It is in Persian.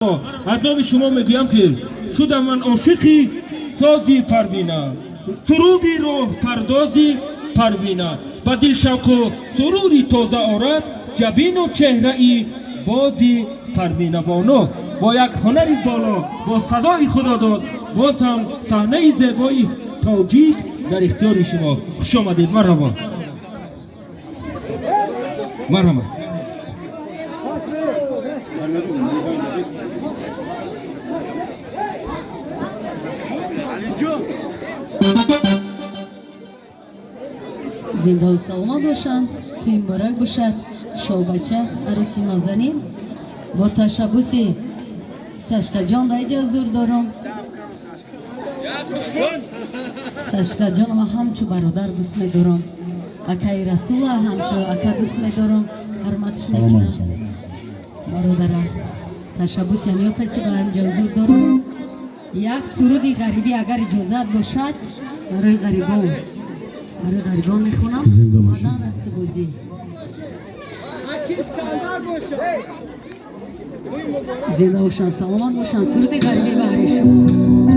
از نام شما میگویم که شدم من عاشقی سازی پروینه، سرودی روح پردازی پروینه، با دل شوق و سروری تازه آرد جبین و چهره ای بازی پروینه. بانو با یک هنری بالا با صدای خدا داد باز هم صحنه زیبایی تاجیک در اختیار شما. خوش آمدید. مرحبا مرحبا. زنده و سلامت باشند، توی مبارک باشد شوبچه عروسی نازنین. با تشبوسی سشکا جان در اینجا حضور دارم. سشکا جان ما همچو برادر دوست می‌دارم، اکای رسول همچو اکا دوست می‌دارم، حرمتش می‌کنم. برادرم تشبوسی همیا پیچه به اینجا حضور دارم. یک سرودی غریبی اگر اجازت باشد برای غریبان میخونم. زنده باشید. زنده باشن، سلامت باشن. سرود غریبی برایشون.